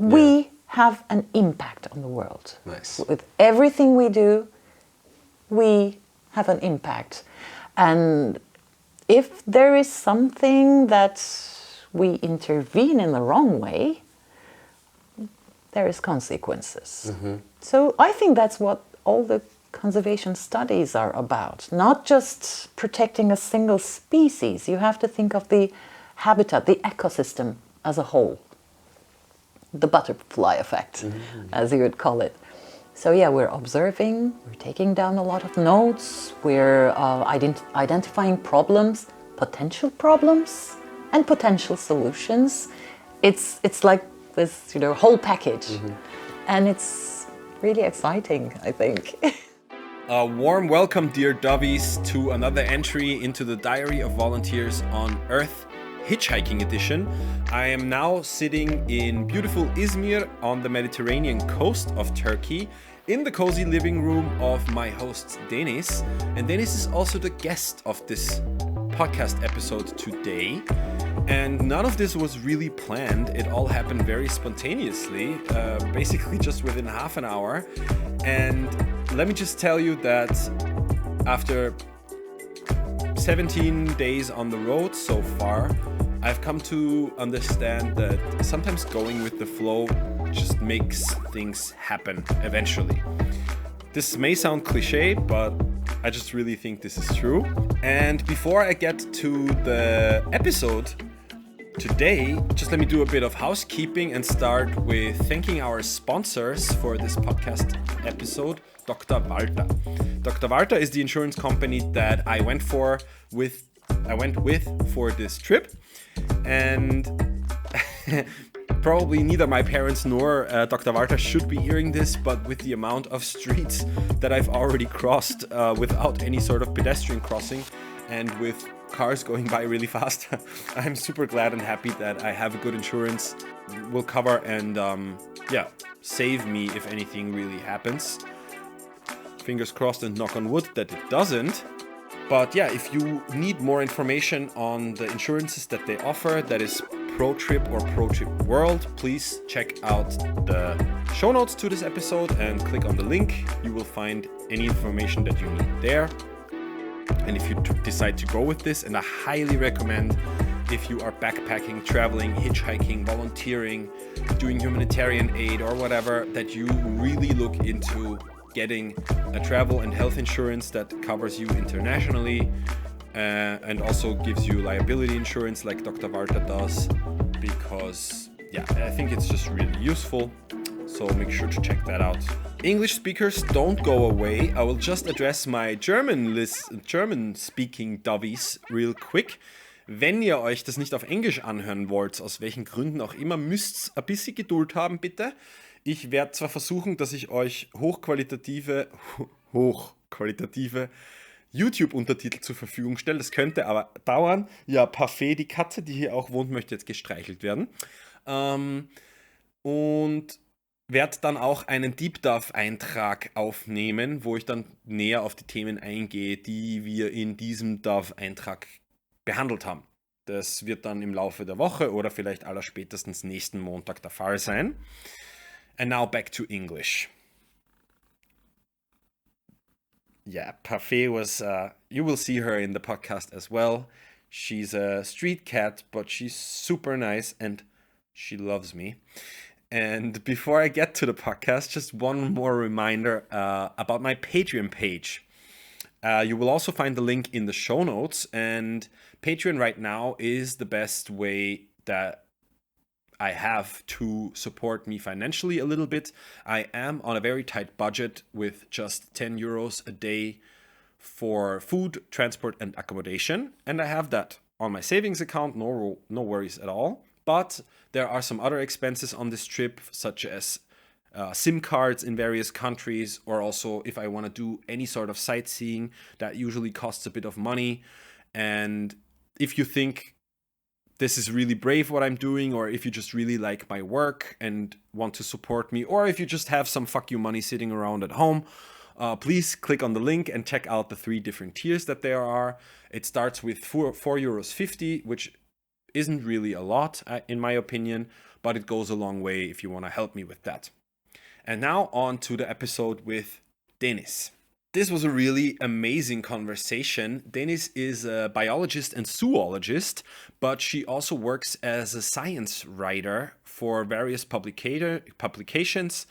we have an impact on the world. Nice. With everything we do, we have an impact. And if there is something that we intervene in the wrong way, there is consequences. So I think that's what all the conservation studies are about. Not just protecting a single species. You have to think of the habitat, the ecosystem as a whole. The butterfly effect, as you would call it. So yeah, we're observing, we're taking down a lot of notes, we're identifying problems, potential problems, and potential solutions. It's like this, whole package, and it's really exciting, I think. A warm welcome, dear dovies, to another entry into the Diary of Volunteers on Earth Hitchhiking Edition. I am now sitting in beautiful Izmir on the Mediterranean coast of Turkey in the cozy living room of my host Deniz. And Deniz is also the guest of this podcast episode today. And none of this was really planned. It all happened very spontaneously, basically just within half an hour. And let me just tell you that after 17 days on the road so far, I've come to understand that sometimes going with the flow just makes things happen eventually. This may sound cliche, but I just really think this is true. And before I get to the episode today, just let me do a bit of housekeeping and start with thanking our sponsors for this podcast episode, Dr. Walter. Dr. Walter is the insurance company that I went with for this trip, and probably neither my parents nor Dr. Walter should be hearing this, but with the amount of streets that I've already crossed without any sort of pedestrian crossing and with cars going by really fast, I'm super glad and happy that I have a good insurance, will cover and save me if anything really happens. Fingers crossed and knock on wood that it doesn't. But yeah, if you need more information on the insurances that they offer, that is ProTrip or ProTrip World, please check out the show notes to this episode and click on the link. You will find any information that you need there. And if you decide to go with this, and I highly recommend if you are backpacking, traveling, hitchhiking, volunteering, doing humanitarian aid or whatever, that you really look into getting a travel and health insurance that covers you internationally and also gives you liability insurance like Dr. Walter does, because I think it's just really useful. So make sure to check that out. English speakers, don't go away. I will just address my German-speaking dovies real quick. Wenn ihr euch das nicht auf Englisch anhören wollt, aus welchen Gründen auch immer, müsst ein bisschen Geduld haben, bitte. Ich werde zwar versuchen, dass ich euch hochqualitative YouTube-Untertitel zur Verfügung stelle. Das könnte aber dauern. Ja, Parfait, die Katze, die hier auch wohnt, möchte jetzt gestreichelt werden. Und werde dann auch einen Deep Dive-Eintrag aufnehmen, wo ich dann näher auf die Themen eingehe, die wir in diesem Dive-Eintrag behandelt haben. Das wird dann im Laufe der Woche oder vielleicht allerspätestens nächsten Montag der Fall sein. And now back to English. Yeah, Parfait was, you will see her in the podcast as well. She's a street cat, but she's super nice and she loves me. And before I get to the podcast, just one more reminder about my Patreon page. You will also find the link in the show notes, and Patreon right now is the best way that I have to support me financially a little bit. I am on a very tight budget with just 10 euros a day for food, transport, and accommodation. And I have that on my savings account, no worries at all. But there are some other expenses on this trip, such as SIM cards in various countries, or also if I want to do any sort of sightseeing, that usually costs a bit of money. And if you think this is really brave what I'm doing, or if you just really like my work and want to support me, or if you just have some fuck you money sitting around at home, please click on the link and check out the 3 different tiers that there are. It starts with €4.50, which isn't really a lot in my opinion, but it goes a long way if you want to help me with that. And now on to the episode with Deniz. This was a really amazing conversation. Deniz is a biologist and zoologist, but she also works as a science writer for various publications.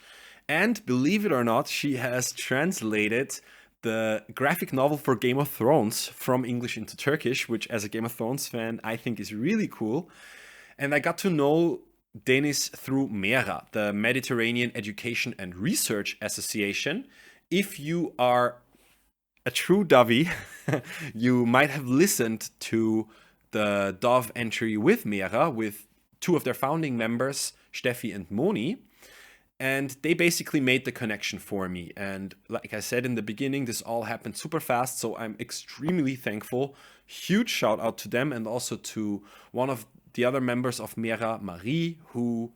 And believe it or not, she has translated the graphic novel for Game of Thrones from English into Turkish, which as a Game of Thrones fan, I think is really cool. And I got to know Deniz through MERA, the Mediterranean Education and Research Association. If you are a true Dovi, you might have listened to the Dove entry with MERA, with two of their founding members, Steffi and Moni. And they basically made the connection for me. And like I said in the beginning, this all happened super fast. So I'm extremely thankful. Huge shout out to them and also to one of the other members of MERA, Marie, who,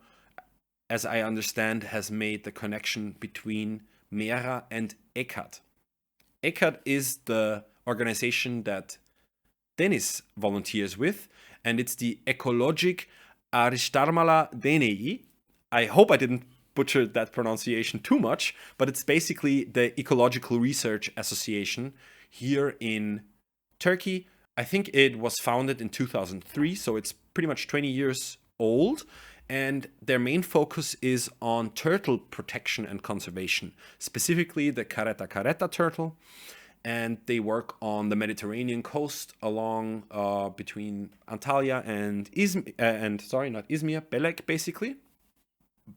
as I understand, has made the connection between MERA and EKAD. EKAD is the organization that Deniz volunteers with, and it's the Ekolojik Araştırmalar Derneği. I hope I didn't butcher that pronunciation too much, but it's basically the Ecological Research Association here in Turkey. I think it was founded in 2003, so it's pretty much 20 years old. And their main focus is on turtle protection and conservation, specifically the caretta turtle. And they work on the Mediterranean coast along between Antalya and Izmir, Belek, basically.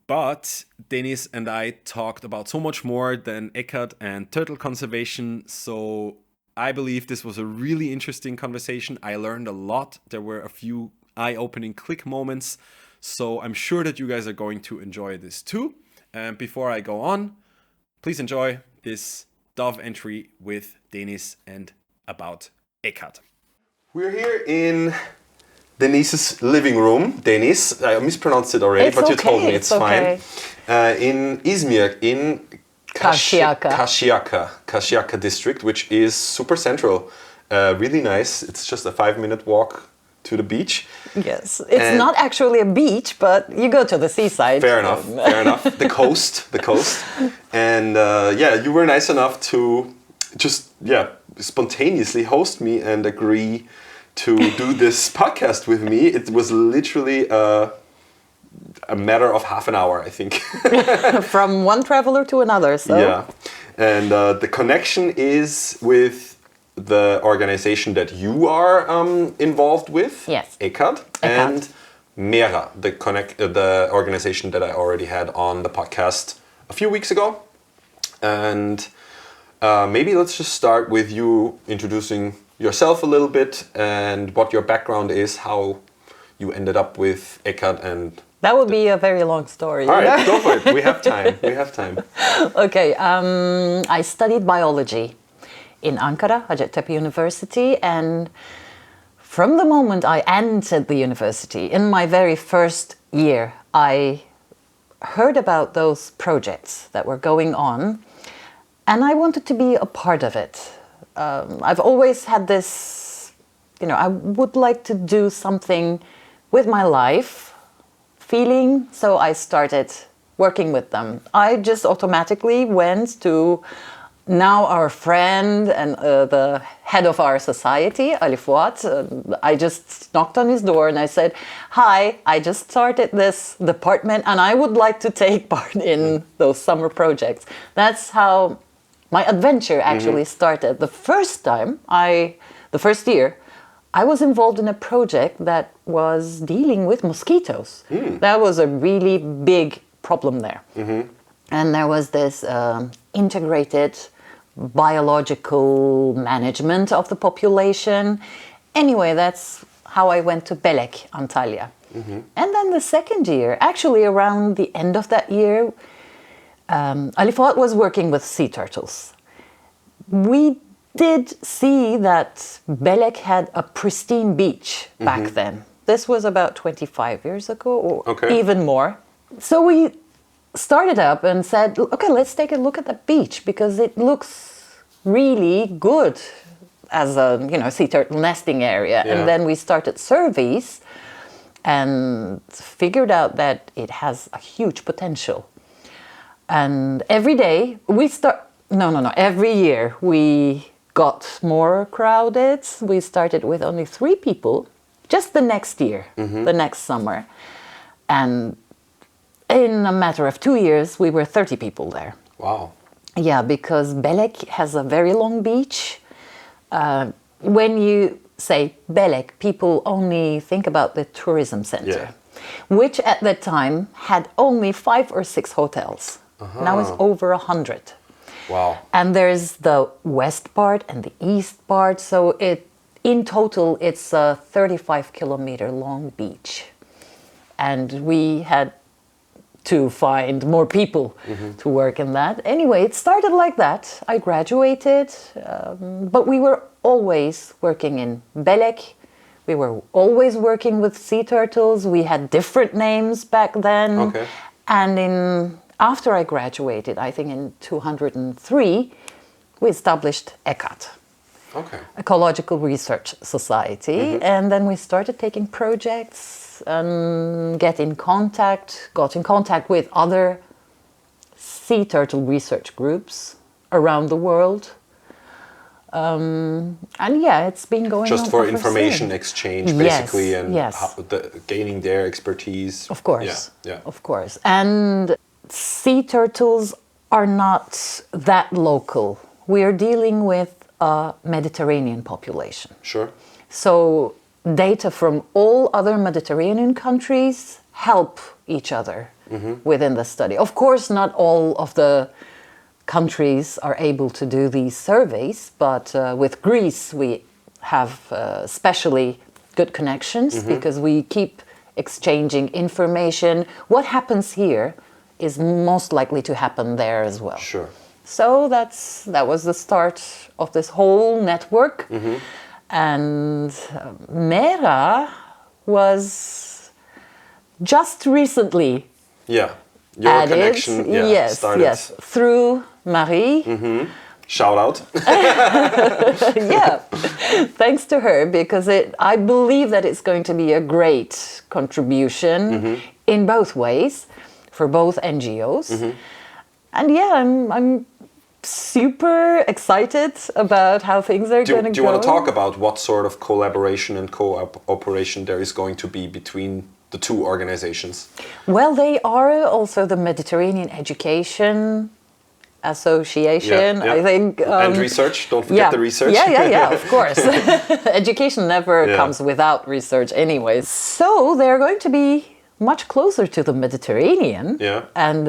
But Deniz and I talked about so much more than EKAD and turtle conservation, so I believe this was a really interesting conversation. I learned a lot. There were a few eye-opening click moments. So I'm sure that you guys are going to enjoy this too. And before I go on, please enjoy this Dove entry with Deniz and about EKAD. We're here in Deniz's living room. Deniz, I mispronounced it already, but you told me it's fine. In Izmir, in Karşıyaka district, which is super central. Really nice. It's just a 5-minute walk to the beach. Yes, it's not actually a beach, but you go to the seaside. Fair enough. The coast. And you were nice enough to just, spontaneously host me and agree to do this podcast with me. It was literally a matter of half an hour, I think. From one traveler to another, so. Yeah, and the connection is with the organization that you are involved with, yes, EKAD, and MERA, the organization that I already had on the podcast a few weeks ago. And maybe let's just start with you introducing yourself a little bit and what your background is, how you ended up with EKAD and... That would be a very long story. All right, go for it. We have time. Okay, I studied biology in Ankara, Hacettepe University, and from the moment I entered the university, in my very first year, I heard about those projects that were going on, and I wanted to be a part of it. I've always had this, I would like to do something with my life, feeling, so I started working with them. I just automatically went to now our friend and the head of our society, Ali Fuat. I just knocked on his door and I said, "Hi, I just started this department and I would like to take part in those summer projects." That's how my adventure actually started. The first year, I was involved in a project that was dealing with mosquitoes. That was a really big problem there. And there was this integrated biological management of the population. Anyway, that's how I went to Belek, Antalya. And then the second year, actually around the end of that year, Ali Fuat was working with sea turtles. We did see that Belek had a pristine beach back then. This was about 25 years ago, or even more. So we started up and said, okay, let's take a look at the beach because it looks really good as a sea turtle nesting area. And then we started surveys and figured out that it has a huge potential. And every day every year we got more crowded. We started with only 3 people, just the next year, the next summer. And in a matter of 2 years, we were 30 people there. Wow. Yeah, because Belek has a very long beach. When you say Belek, people only think about the tourism center, which at that time had only 5 or 6 hotels. Now it's over 100. Wow. And there's the west part and the east part. So in total, it's a 35-kilometer long beach. And we had to find more people to work in that. Anyway, it started like that. I graduated, but we were always working in Belek. We were always working with sea turtles. We had different names back then. Okay. And after I graduated, I think in 2003, we established EKAD. Okay. Ecological Research Society. And then we started taking projects and got in contact with other sea turtle research groups around the world. And yeah, it's been going on just for ever information since. exchange, basically, Yes, and yes. Gaining their expertise. Of course. Yeah. Of course. And sea turtles are not that local. We are dealing with a Mediterranean population. Sure. So data from all other Mediterranean countries help each other within the study. Of course, not all of the countries are able to do these surveys, but with Greece we have especially good connections because we keep exchanging information. What happens here is most likely to happen there as well. Sure. So that was the start of this whole network. And Mera was just recently Your added. connection started. Yes, through Marie. Shout out. Yeah, thanks to her, because I believe that it's going to be a great contribution in both ways for both NGOs. And yeah, I'm super excited about how things are going to go. Do you want to talk about what sort of collaboration and cooperation there is going to be between the two organizations? Well, they are also the Mediterranean Education Association, I think. And research, don't forget the research. Yeah, of course. Education never comes without research anyways. So they're going to be much closer to the Mediterranean. And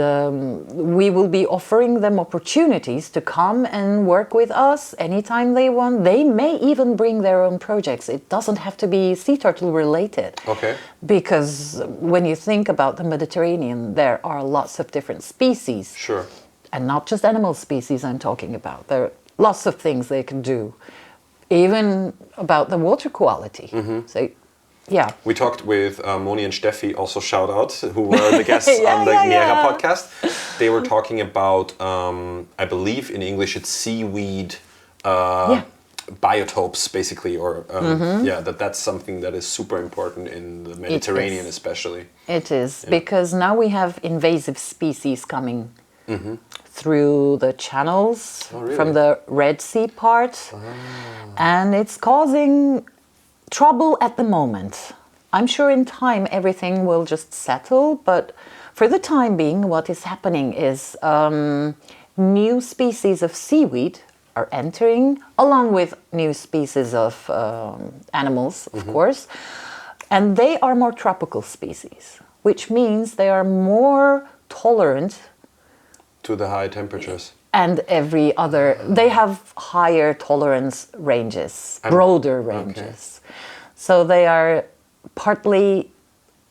we will be offering them opportunities to come and work with us anytime they want. They may even bring their own projects. It doesn't have to be sea turtle related. Okay. Because when you think about the Mediterranean, there are lots of different species. Sure. And not just animal species I'm talking about. There are lots of things they can do. Even about the water quality. So, yeah. We talked with Moni and Steffi, also shout out, who were the guests on the Mera podcast. They were talking about, I believe in English it's seaweed biotopes, basically, or that's something that is super important in the Mediterranean especially. It is, because now we have invasive species coming through the channels from the Red Sea part. And it's causing trouble at the moment. I'm sure in time everything will just settle, but for the time being what is happening is new species of seaweed are entering, along with new species of animals, of course, and they are more tropical species, which means they are more tolerant to the high temperatures. And they have higher tolerance ranges, broader ranges. So they are partly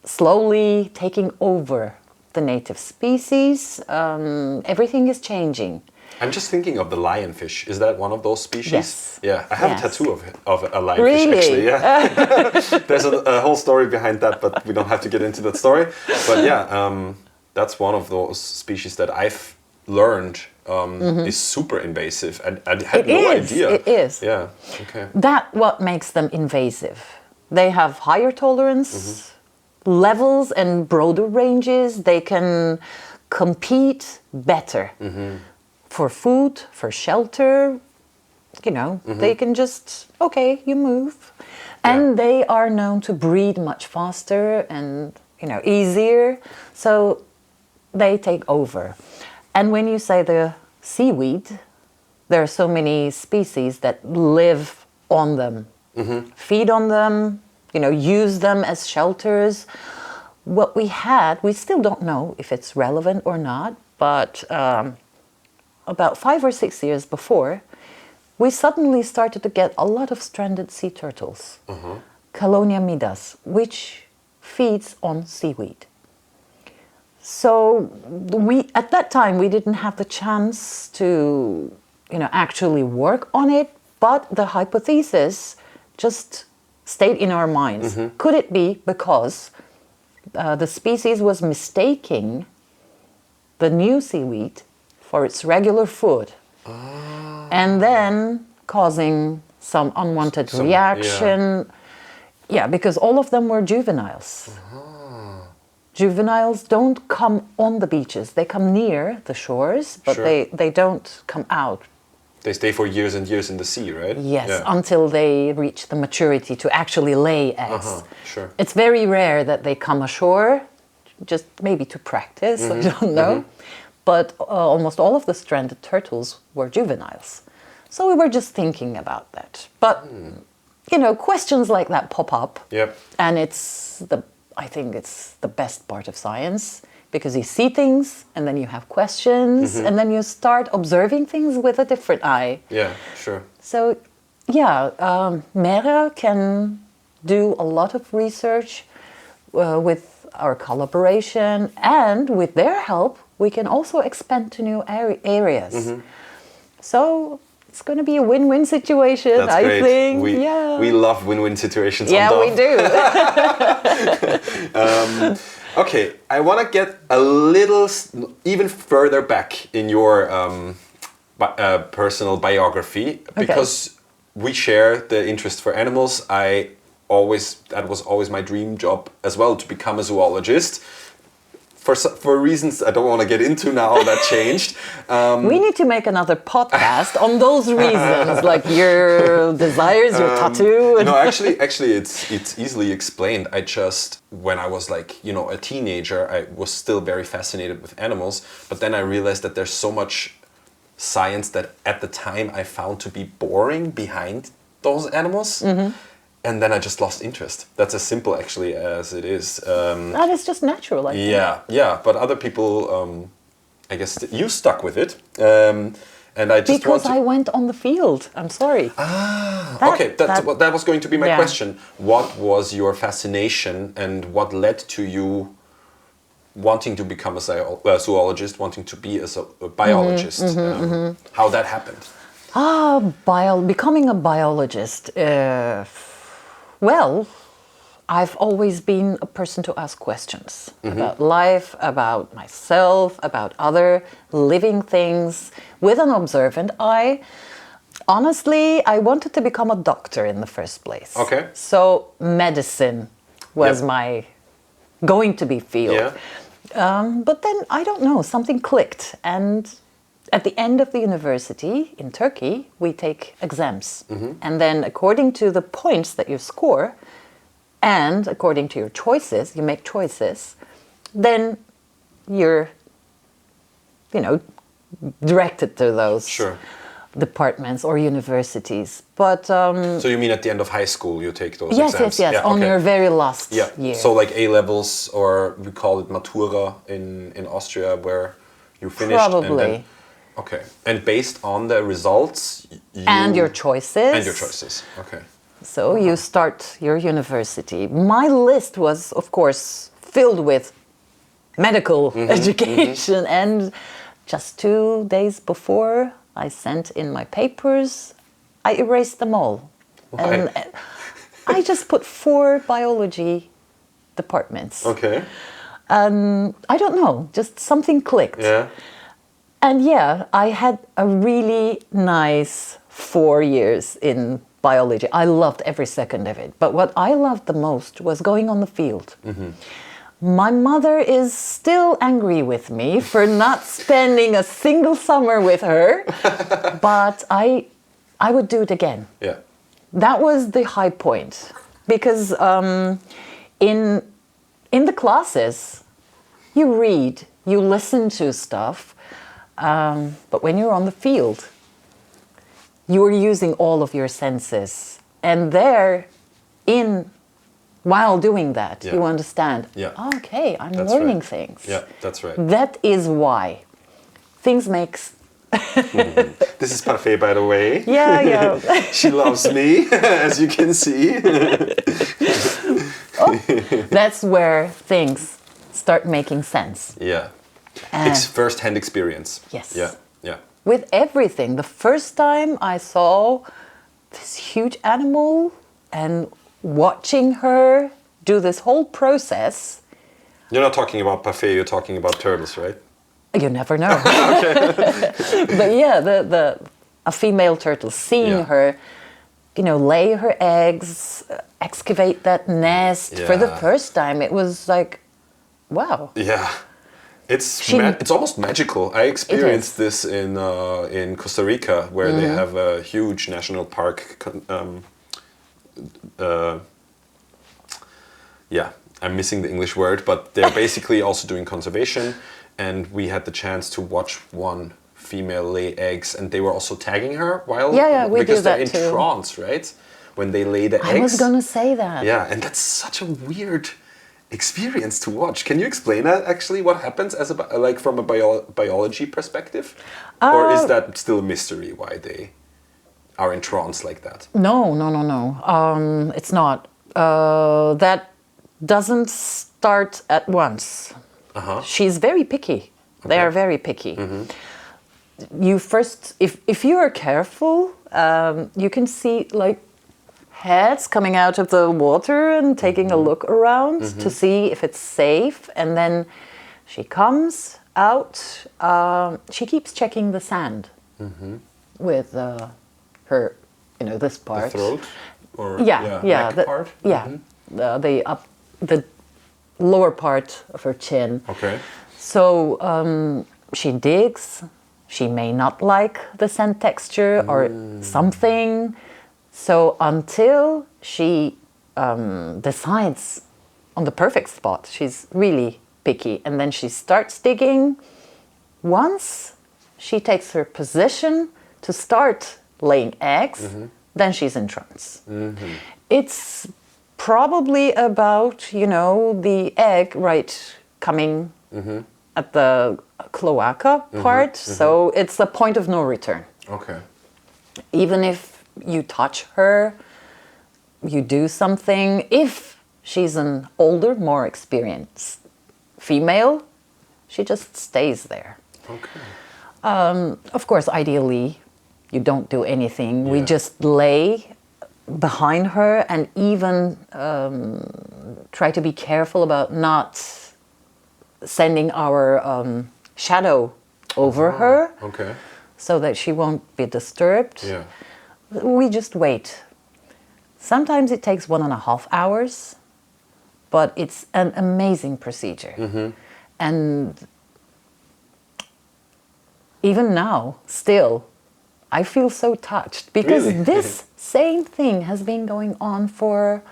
slowly taking over the native species. Everything is changing. I'm just thinking of the lionfish. Is that one of those species? Yes. Yeah, I have a tattoo of a lionfish, Really? actually. Yeah. There's a whole story behind that, but we don't have to get into that story. But yeah, that's one of those species that I've learned is super invasive, and I had no idea. It is. Yeah. Okay. That's what makes them invasive. They have higher tolerance levels and broader ranges. They can compete better for food, for shelter. You know, they can just, okay, you move. And they are known to breed much faster and, you know, easier. So they take over. And when you say the seaweed, there are so many species that live on them, feed on them, you know, use them as shelters. What we had, we still don't know if it's relevant or not, but about 5 or 6 years before, we suddenly started to get a lot of stranded sea turtles, Calonia midas, which feeds on seaweed. So at that time, we didn't have the chance to, you know, actually work on it, but the hypothesis just stayed in our minds. Could it be because the species was mistaking the new seaweed for its regular food, and then causing some unwanted reaction? Yeah, because all of them were juveniles. Juveniles don't come on the beaches. They come near the shores, but they don't come out. They stay for years and years in the sea, right? Yes, until they reach the maturity to actually lay eggs. It's very rare that they come ashore, just maybe to practice, I don't know. But almost all of the stranded turtles were juveniles. So we were just thinking about that. But, you know, questions like that pop up. And I think it's the best part of science, because you see things and then you have questions and then you start observing things with a different eye. So, Mera can do a lot of research with our collaboration, and with their help, we can also expand to new areas. So it's going to be a win-win situation, I think. We love win-win situations. Yeah, we do. Okay, I want to get a little even further back in your personal biography, because we share the interest for animals. That was always my dream job as well, to become a zoologist. For reasons I don't want to get into now, that changed. We need to make another podcast on those reasons, like your desires, your tattoo. No, actually, it's easily explained. I just, when I was like, you know, a teenager, I was still very fascinated with animals. But then I realized that there's so much science that at the time I found to be boring behind those animals. And then I just lost interest. That's as simple, actually, as it is. That is just natural, I think. Yeah. But other people, I guess you stuck with it. And I just because I went on the field. I'm sorry. Okay. That was going to be my question. What was your fascination, and what led to you wanting to become a zoologist, wanting to be a biologist? How that happened? Becoming a biologist. Well, I've always been a person to ask questions about life, about myself, about other living things, with an observant eye. Honestly, I wanted to become a doctor in the first place. So medicine was my going to be field. But then, I don't know, something clicked. And at the end of the university in Turkey, we take exams. And then according to the points that you score, and according to your choices, you make choices, then you're, you know, directed to those departments or universities. But so you mean at the end of high school you take those exams? Yes, on your very last year. So like A-levels, or we call it Matura in Austria, where you finished. Probably. And based on the results, and your choices. So you start your university. My list was, of course, filled with medical education, and just 2 days before I sent in my papers, I erased them all. And I just put 4 biology departments. I don't know, just something clicked. And I had a really nice 4 years in biology. I loved every second of it. But what I loved the most was going on the field. My mother is still angry with me for not spending a single summer with her, but I would do it again. Yeah. That was the high point, because in the classes, you read, you listen to stuff, but when you're on the field, you're using all of your senses, and while doing that, you understand. Yeah. Okay, I'm That's learning right. things. Yeah, that's right. That is why things makes. This is Parfait, by the way. Yeah. She loves me, as you can see. That's where things start making sense. Yeah. First-hand experience. Yes. Yeah. With everything. The first time I saw this huge animal and watching her do this whole process. You're not talking about Parfait, you're talking about turtles, right? You never know. But yeah, a female turtle, seeing her, lay her eggs, excavate that nest for the first time, it was like, wow. Yeah. It's almost magical. I experienced this in Costa Rica, where they have a huge national park. I'm missing the English word, but they're basically also doing conservation. And we had the chance to watch one female lay eggs, and they were also tagging her while because they're in trance, right? When they lay the eggs. I was gonna say that. Yeah, and that's such a weird experience to watch. Can you explain that actually? What happens from a biology perspective, or is that still a mystery why they are in trance like that? No. It's not. That doesn't start at once. She's very picky. Okay. They are very picky. You first, if you are careful, you can see like heads coming out of the water and taking a look around to see if it's safe. And then she comes out. She keeps checking the sand with her, this part. The throat, or neck part. The lower part of her chin. Okay. So she digs. She may not like the scent texture or something. So until she decides on the perfect spot, she's really picky. And then she starts digging. Once she takes her position to start laying eggs, then she's in trance. It's probably about, the egg coming at the cloaca part. So it's a point of no return. Okay. Even if you touch her, you do something, if she's an older, more experienced female, she just stays there. Okay. Of course, ideally, you don't do anything. We just lay behind her and even try to be careful about not sending our shadow over her. Okay. So that she won't be disturbed. Yeah. We just wait. Sometimes it takes 1.5 hours, but it's an amazing procedure. And even now, still, I feel so touched because this same thing has been going on for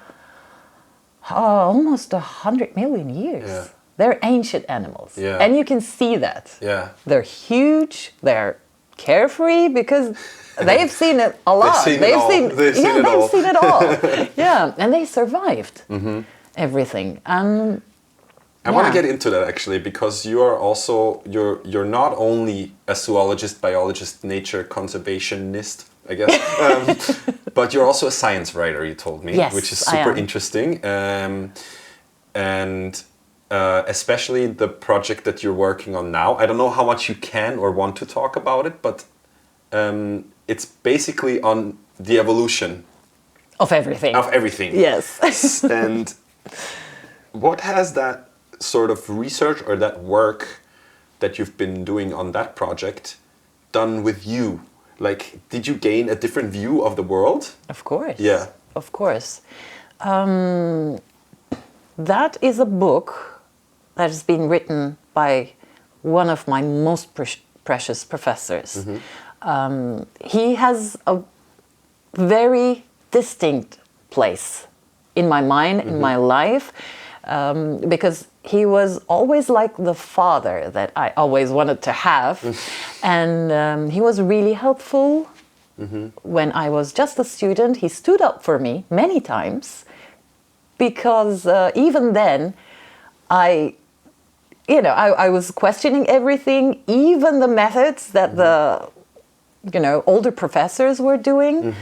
almost 100 million years. Yeah. They're ancient animals. Yeah. And you can see that. Yeah. They're huge, they're carefree because they've seen it a lot. They've seen it all. Yeah, and they survived everything. And I want to get into that actually, because you are also you're not only a zoologist, biologist, nature conservationist, I guess, but you're also a science writer. You told me, which is super interesting, and especially the project that you're working on now. I don't know how much you can or want to talk about it, but it's basically on the evolution of everything. Of everything. Yes. And what has that sort of research or that work that you've been doing on that project done with you? Like, did you gain a different view of the world? Of course. Yeah. Of course. That is a book that has been written by one of my most precious professors. He has a very distinct place in my mind, in my life, because he was always like the father that I always wanted to have. And he was really helpful. When I was just a student, he stood up for me many times, because even then I was questioning everything, even the methods that the older professors were doing.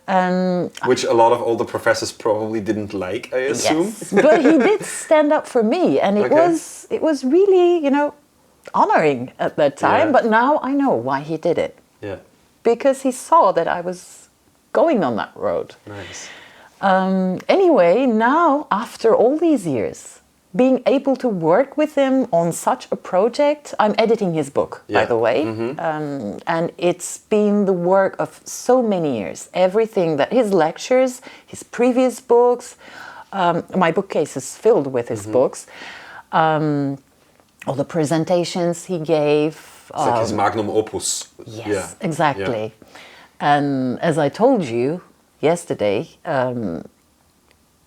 And which a lot of older professors probably didn't like, I assume. yes, but he did stand up for me, and it was really, honoring at that time. Yeah. But now I know why he did it. Yeah. Because he saw that I was going on that road. Nice. Anyway, now after all these years, being able to work with him on such a project, I'm editing his book, by the way, and it's been the work of so many years. Everything that his lectures, his previous books, my bookcase is filled with his books, all the presentations he gave. It's like his magnum opus. Yes, Yeah. exactly. Yeah. And as I told you yesterday,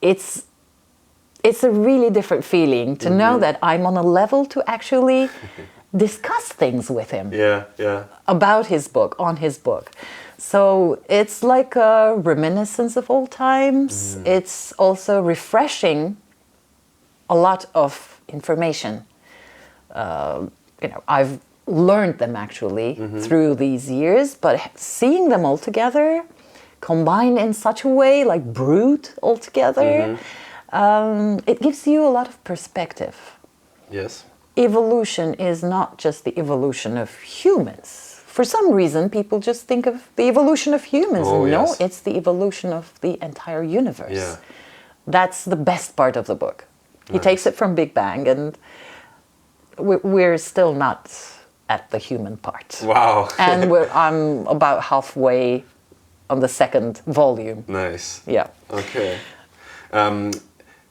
it's a really different feeling to know that I'm on a level to actually discuss things with him about his book, on his book. So it's like a reminiscence of old times. It's also refreshing a lot of information. I've learned them actually through these years, but seeing them all together, combined in such a way, like brewed all together, it gives you a lot of perspective. Yes. Evolution is not just the evolution of humans. For some reason, people just think of the evolution of humans. Oh, no, yes. it's the evolution of the entire universe. Yeah. That's the best part of the book. He takes it from Big Bang, and we're still not at the human part. Wow. And I'm about halfway on the second volume. Nice. Yeah. Okay.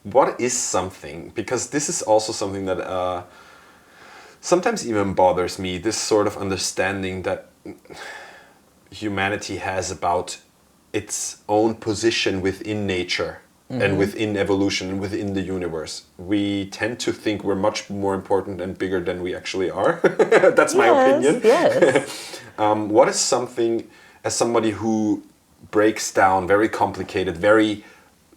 What is something, because this is also something that sometimes even bothers me, this sort of understanding that humanity has about its own position within nature and within evolution and within the universe. We tend to think we're much more important and bigger than we actually are. That's my opinion. Yes. What is something, as somebody who breaks down very complicated, very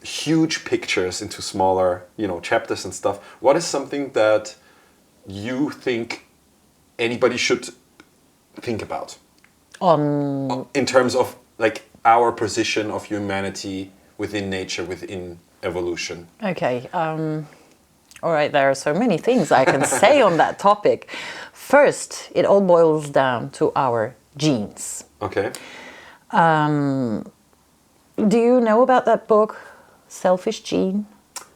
huge pictures into smaller, chapters and stuff, what is something that you think anybody should think about? In terms of like our position of humanity within nature, within evolution. Okay. All right, there are so many things I can say on that topic. First, it all boils down to our genes. Okay. Do you know about that book, Selfish Gene?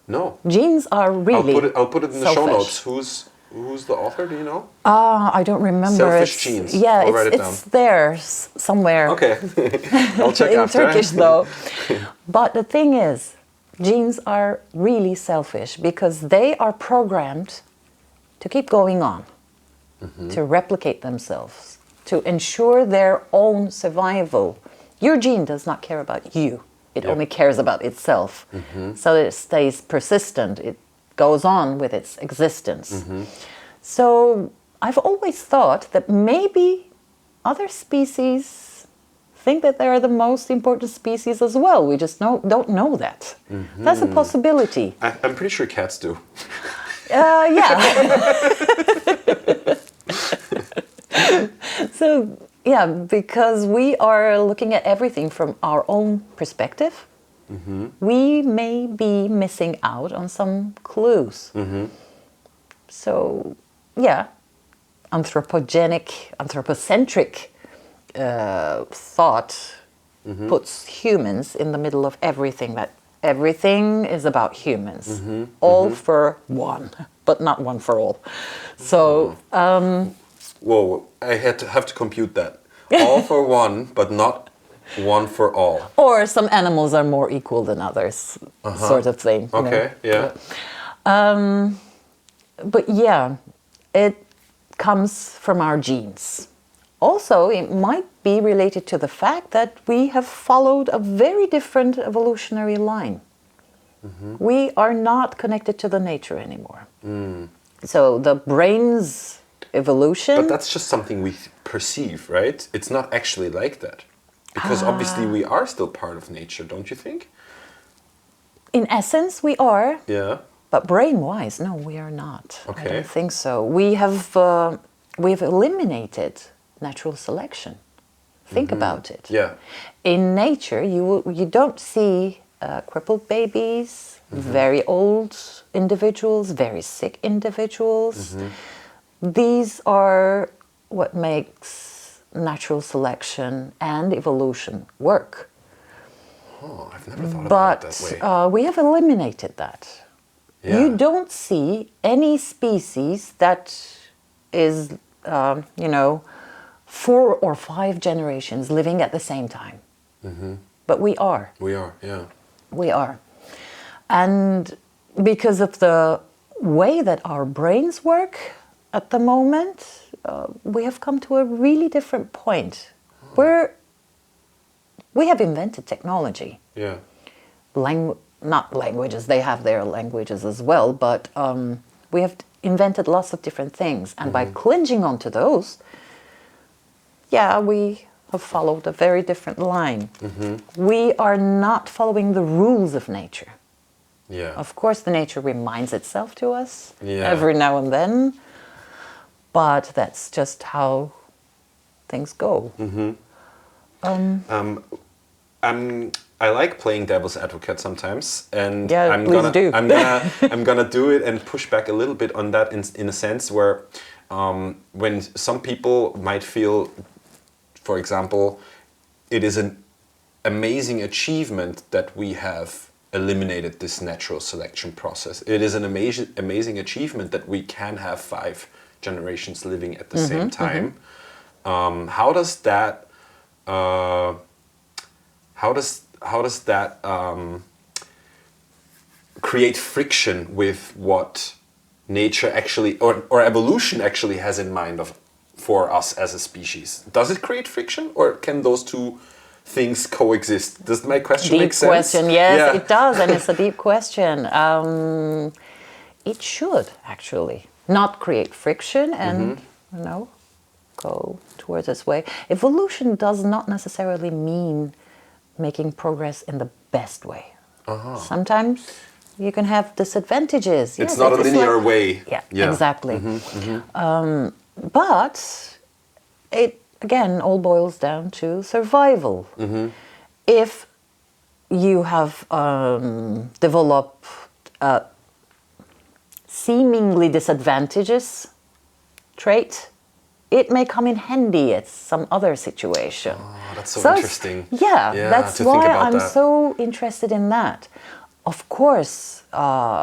No. Genes are really I'll put it in the show selfish. notes. Who's the author? Do you know? I don't remember. Selfish Genes. Yeah, I'll write it down. it's there somewhere. Okay. I'll check in after. Turkish though. But the thing is, genes are really selfish because they are programmed to keep going on, to replicate themselves, to ensure their own survival. Your gene does not care about you. It only cares about itself. So that it stays persistent. It goes on with its existence. So I've always thought that maybe other species think that they're the most important species as well. We just don't know that. That's a possibility. I'm pretty sure cats do. Yeah. So, yeah, because we are looking at everything from our own perspective, we may be missing out on some clues. So, yeah, anthropocentric thought puts humans in the middle of everything, that everything is about humans, all for one, but not one for all. So, whoa, I have to compute that. all for one, but not one for all. Or some animals are more equal than others, sort of thing. You Okay, know? yeah. But yeah, it comes from our genes. Also, it might be related to the fact that we have followed a very different evolutionary line. We are not connected to the nature anymore. So the brain's evolution... But that's just something we perceive, right? It's not actually like that. Because obviously we are still part of nature, don't you think? In essence, we are. Yeah. But brain-wise, no, we are not. Okay. I don't think so. We've eliminated natural selection. Think about it. Yeah. In nature, you don't see crippled babies, very old individuals, very sick individuals. These are what makes natural selection and evolution work. Oh, I've never thought about it that way. But we have eliminated that. Yeah. You don't see any species that is, 4 or 5 generations living at the same time. But we are. We are, yeah. We are. And because of the way that our brains work at the moment, we have come to a really different point where we have invented technology. Yeah. Not languages, they have their languages as well, but we have invented lots of different things. And by clinging onto those, we have followed a very different line. We are not following the rules of nature. Yeah. Of course, the nature reminds itself to us Yeah. every now and then, but that's just how things go. I like playing devil's advocate sometimes, and Yeah, please do. I'm gonna do it and push back a little bit on that in a sense where when some people might feel, for example, it is an amazing achievement that we have eliminated this natural selection process. It is an amazing achievement that we can have 5 generations living at the same time. How does that create friction with what nature actually or evolution actually has in mind for us as a species? Does it create friction, or can those two things coexist? Does my question make sense? Deep question, yes, it does, and it's a deep question. It should actually not create friction and go towards its way. Evolution does not necessarily mean making progress in the best way. Sometimes you can have disadvantages. It's not a linear way. Yeah, exactly. But it again all boils down to survival. If you have developed seemingly disadvantageous trait, it may come in handy at some other situation. Oh, that's so interesting. Yeah, that's why I'm so interested in that. Of course,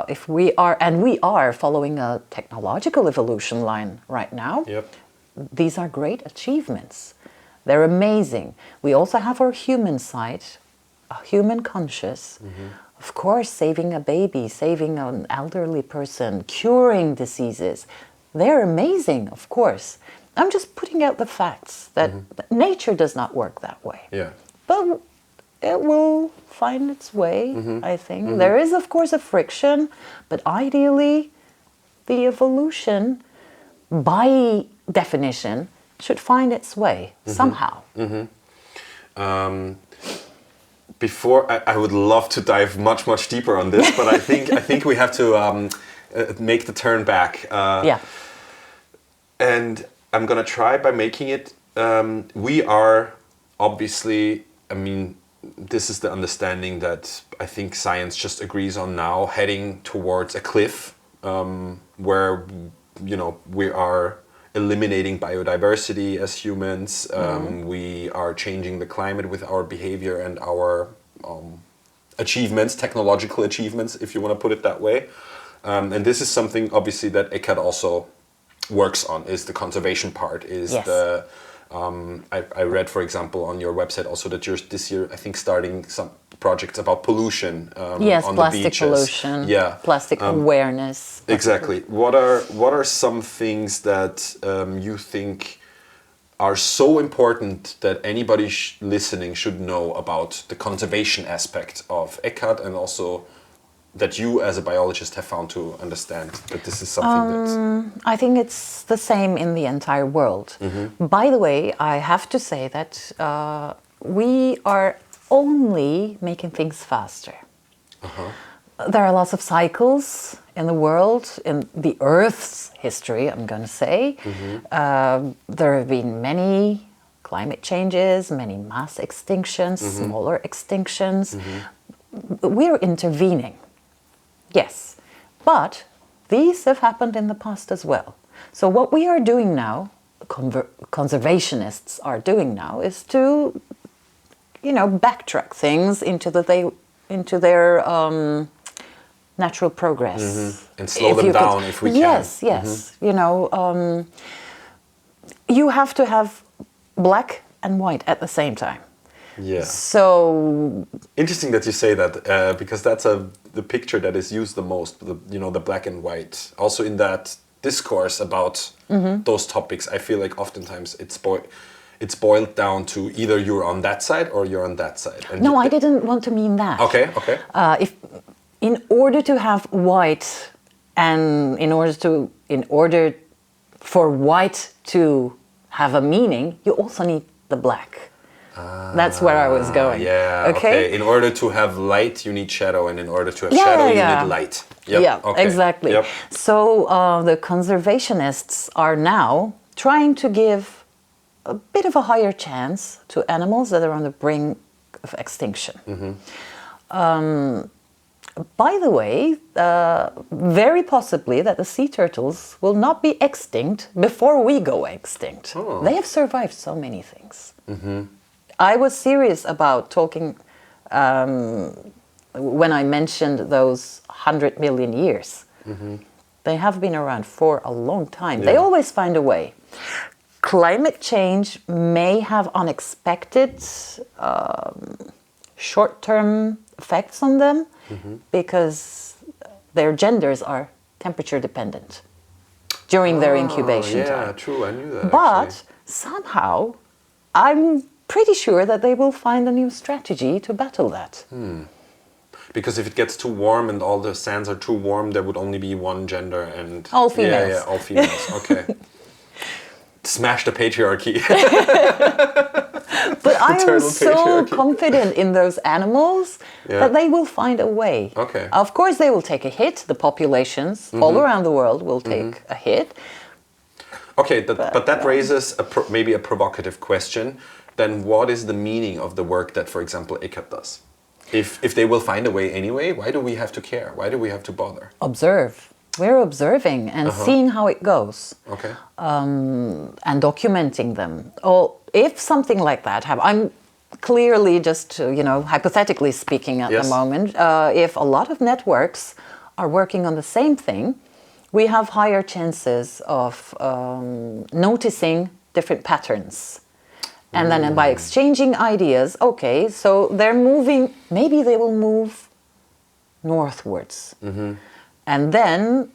if we are following a technological evolution line right now, these are great achievements. They're amazing. We also have our human side, a human conscious. Of course, saving a baby, saving an elderly person, curing diseases. They're amazing, of course. I'm just putting out the facts that nature does not work that way. Yeah. But it will find its way, I think. There is, of course, a friction, but ideally, the evolution, by definition, should find its way somehow. Before I would love to dive much deeper on this, but I think we have to make the turn back. And I'm gonna try by making it. We are obviously, I mean, this is the understanding that I think science just agrees on now, heading towards a cliff where we are eliminating biodiversity as humans. We are changing the climate with our behavior and our achievements, technological achievements, if you want to put it that way. And this is something obviously that EKAD also works on, is the conservation part, is the I read, for example, on your website also that you're this year, I think, starting some projects about pollution yes, on plastic the beaches. pollution, Yeah, plastic awareness. Exactly. What are some things that you think are so important that anybody listening should know about the conservation aspect of EKAD, and also that you as a biologist have found to understand that this is something that... I think it's the same in the entire world. By the way, I have to say that we are only making things faster. There are lots of cycles in the world, in the Earth's history, I'm going to say. There have been many climate changes, many mass extinctions, smaller extinctions. We're intervening. Yes, but these have happened in the past as well. So what we are doing now, conservationists are doing now, is to, backtrack things into their natural progress. And slow them down if we can. Yes, yes. You have to have black and white at the same time. Yeah. So interesting that you say that, because that's the picture that is used the most, the black and white. Also in that discourse about those topics, I feel like oftentimes it's boiled down to either you're on that side or you're on that side. And no, I didn't want to mean that. Okay. In order to have white, and in order for white to have a meaning, you also need the black. That's where I was going. Yeah. Okay. In order to have light, you need shadow, and in order to have shadow, you need light. Yep. Yeah. Okay. Exactly. Yep. So the conservationists are now trying to give a bit of a higher chance to animals that are on the brink of extinction. By the way, very possibly that the sea turtles will not be extinct before we go extinct. They have survived so many things. I was serious about talking when I mentioned those 100 million years. They have been around for a long time. Yeah. They always find a way. Climate change may have unexpected short-term effects on them because their genders are temperature dependent during their incubation time. Yeah, true. I knew that. But somehow, I'm pretty sure that they will find a new strategy to battle that. Because if it gets too warm and all the sands are too warm, there would only be one gender and... All females. Yeah, all females. Okay. Smash the patriarchy. But I am so confident in those animals that they will find a way. Okay. Of course, they will take a hit. The populations all around the world will take a hit. Okay, but that raises maybe a provocative question. Then what is the meaning of the work that, for example, EKAD does? If they will find a way anyway, why do we have to care? Why do we have to bother? Observe. We're observing and seeing how it goes. Okay. And documenting them. Or if something like that happens, I'm clearly just, hypothetically speaking at the moment, if a lot of networks are working on the same thing, we have higher chances of noticing different patterns. And then by exchanging ideas, okay, so they're moving, maybe they will move northwards. And then,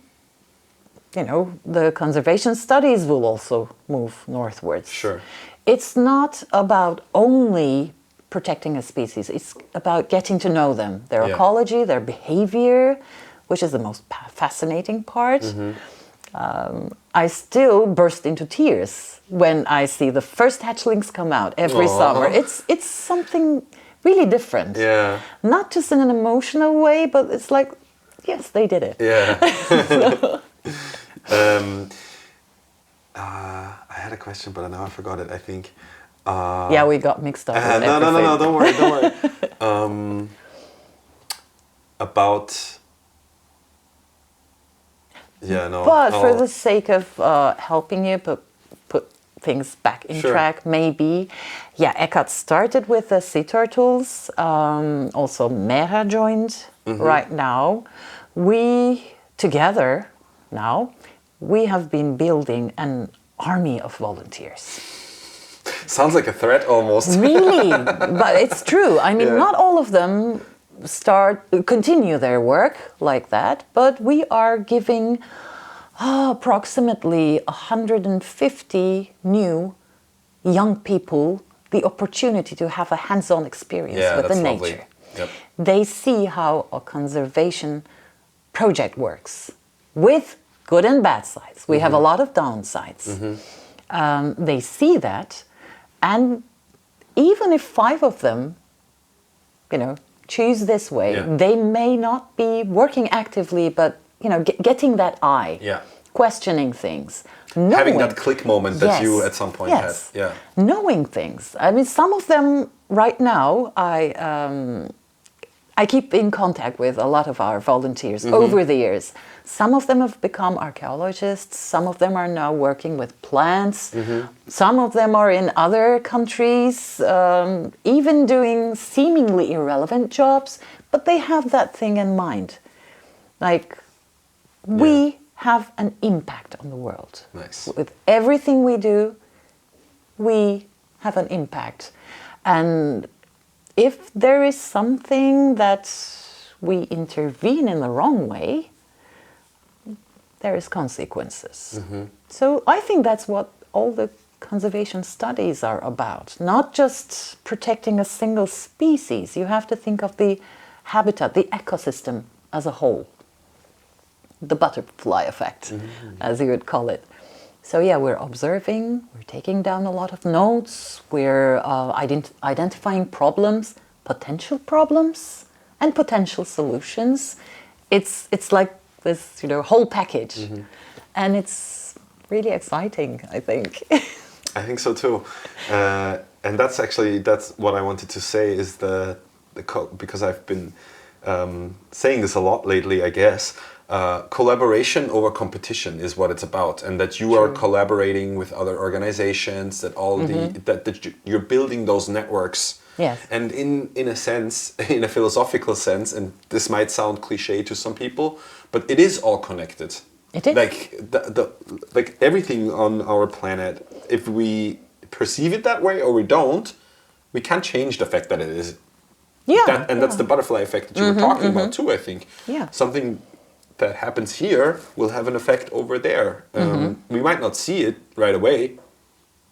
the conservation studies will also move northwards. Sure. It's not about only protecting a species, it's about getting to know them, their ecology, their behavior, which is the most fascinating part. I still burst into tears when I see the first hatchlings come out every summer. It's something really different. Yeah. Not just in an emotional way, but it's like, yes, they did it. Yeah. I had a question, but now I forgot it, I think. We got mixed up with no, don't worry. But for the sake of helping you put things back in track, maybe. EKAD started with the sea turtles. Also, Mera joined right now. We, together now, we have been building an army of volunteers. Sounds like a threat almost. Really, but it's true. I mean, not all of them continue their work like that, but we are giving approximately 150 new young people the opportunity to have a hands-on experience with the nature. Yep. They see how a conservation project works with good and bad sides. We have a lot of downsides. They see that, and even if 5 of them, choose this way, they may not be working actively, but getting that eye, questioning things, having that click moment that you at some point had, knowing things. I mean, some of them right now, I keep in contact with a lot of our volunteers over the years. Some of them have become archaeologists. Some of them are now working with plants. Some of them are in other countries, even doing seemingly irrelevant jobs, but they have that thing in mind. Like, we have an impact on the world. Nice. With everything we do, we have an impact. And if there is something that we intervene in the wrong way, there is consequences. So I think that's what all the conservation studies are about. Not just protecting a single species. You have to think of the habitat, the ecosystem as a whole. The butterfly effect, as you would call it. So we're observing, we're taking down a lot of notes, we're identifying problems, potential problems, and potential solutions. It's like this, whole package, and it's really exciting, I think. I think so too, and that's what I wanted to say is because I've been saying this a lot lately, I guess. Collaboration over competition is what it's about, and that you are collaborating with other organizations, that that you're building those networks. Yes. And in a sense, in a philosophical sense, and this might sound cliche to some people, but it is all connected. It is. Like everything on our planet, if we perceive it that way or we don't, we can't change the fact that it is. That's the butterfly effect that you were talking about too, I think. Yeah. Something that happens here will have an effect over there. We might not see it right away,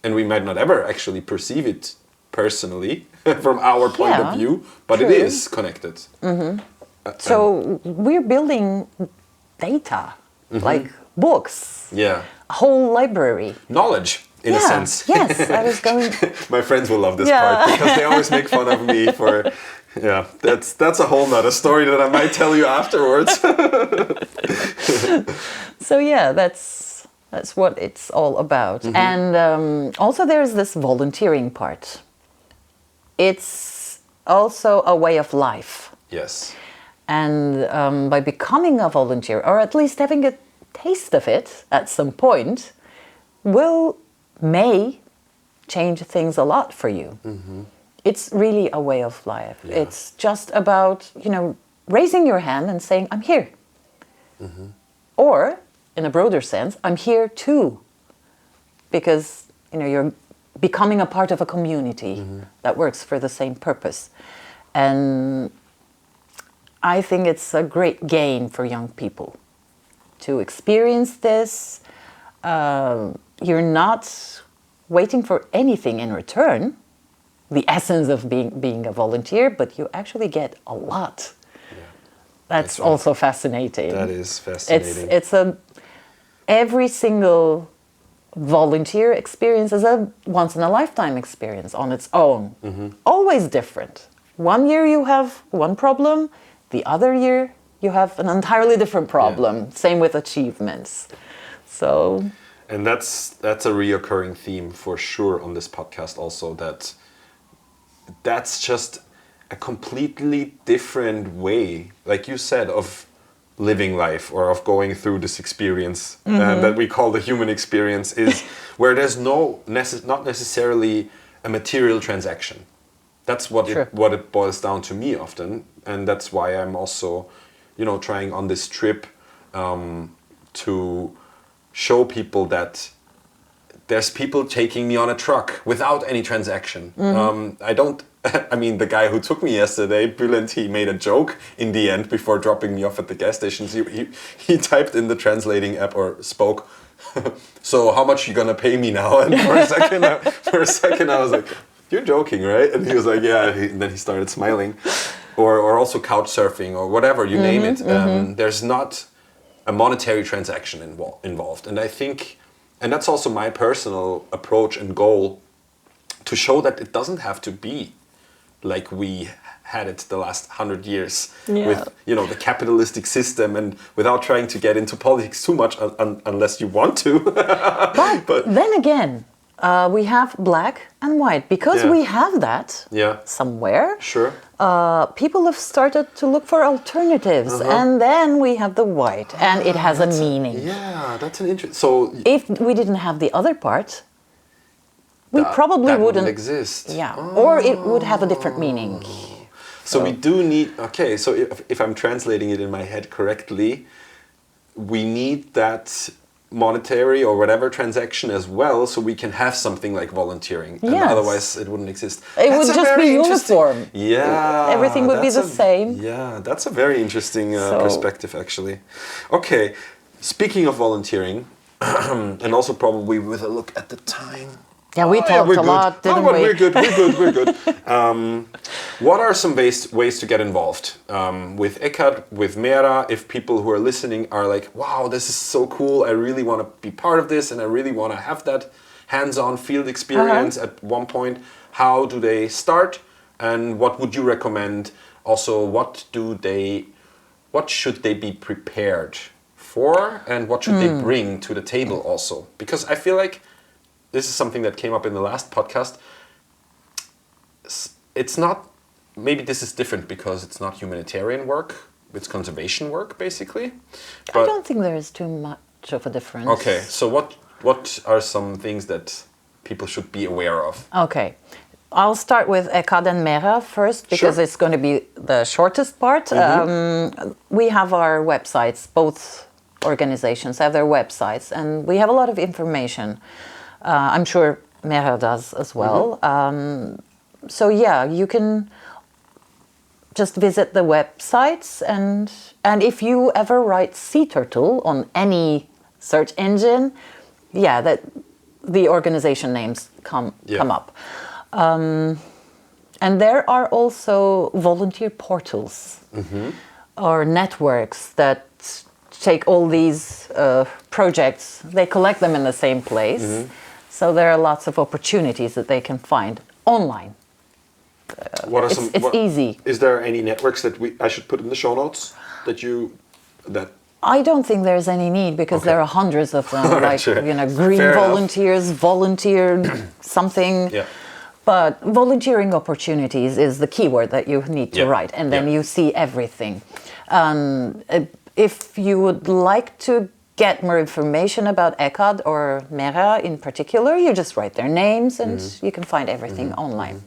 and we might not ever actually perceive it personally from our point of view, but it is connected. So we're building data, like books, a whole library. Knowledge, in a sense. Yes, I was going... My friends will love this part, because they always make fun of me for... that's a whole nother story that I might tell you afterwards. So that's what it's all about. And also there's this volunteering part. It's also a way of life. Yes. And by becoming a volunteer, or at least having a taste of it at some point, may change things a lot for you. It's really a way of life. It's just about, raising your hand and saying, I'm here. Or, in a broader sense, I'm here too. Because, you're becoming a part of a community that works for the same purpose. And I think it's a great gain for young people to experience this. You're not waiting for anything in return, the essence of being a volunteer, but you actually get a lot. That's also fascinating. That is fascinating. It's every single volunteer experience is a once-in-a-lifetime experience on its own. Always different. One year you have one problem, the other year you have an entirely different problem. Same with achievements. So... And that's a reoccurring theme for sure on this podcast also, that's just a completely different way, like you said, of living life or of going through this experience that we call the human experience, is where there's not necessarily a material transaction. That's what it boils down to me often, and that's why I'm also, trying on this trip to show people that there's people taking me on a truck without any transaction. I mean, the guy who took me yesterday, Bülent, he made a joke in the end before dropping me off at the gas stations. He typed in the translating app or spoke, so how much you gonna pay me now? And for a second I was like, you're joking, right? And he was like, yeah. And then he started smiling. Or also couch surfing or whatever, you name it. There's not a monetary transaction involved. And I think, and that's also my personal approach and goal, to show that it doesn't have to be like we had it the last 100 years with, you know, the capitalistic system, and without trying to get into politics too much unless you want to. but then again, we have black and white, because we have that somewhere. Sure. People have started to look for alternatives, and then we have the white, and it has a meaning. Yeah, that's an interesting. So if we didn't have the other part, we probably wouldn't exist. Yeah, or it would have a different meaning. So we do need. Okay, so if I'm translating it in my head correctly, we need that monetary or whatever transaction as well, so we can have something like volunteering. And otherwise it wouldn't exist. It would just be uniform. Yeah. Everything would be the same. Yeah, that's a very interesting perspective, actually. Okay, speaking of volunteering, and also probably with a look at the time. Yeah, we talked a lot, didn't we? We're good. What are some ways to get involved with EKAD, with MERA, if people who are listening are like, wow, this is so cool, I really want to be part of this, and I really want to have that hands-on field experience at one point. How do they start, and what would you recommend? Also, what should they be prepared for, and what should they bring to the table also? Because I feel like this is something that came up in the last podcast. It's not, maybe this is different because it's not humanitarian work, it's conservation work, basically. But I don't think there is too much of a difference. Okay, so what are some things that people should be aware of? Okay, I'll start with EKAD and MERA first, because it's going to be the shortest part. We have our websites, both organizations have their websites, and we have a lot of information. I'm sure MERA does as well. So yeah, you can just visit the websites, and if you ever write sea turtle on any search engine, that the organization names come up. And there are also volunteer portals or networks that take all these projects, they collect them in the same place. So there are lots of opportunities that they can find online. What are it's easy. Is there any networks that I should put in the show notes that I don't think there's any need, because there are hundreds of them, like you know, green Fair volunteers, volunteer something. But volunteering opportunities is the keyword that you need to write, and then you see everything. If you would like to get more information about EKAD or MERA in particular, you just write their names and you can find everything online.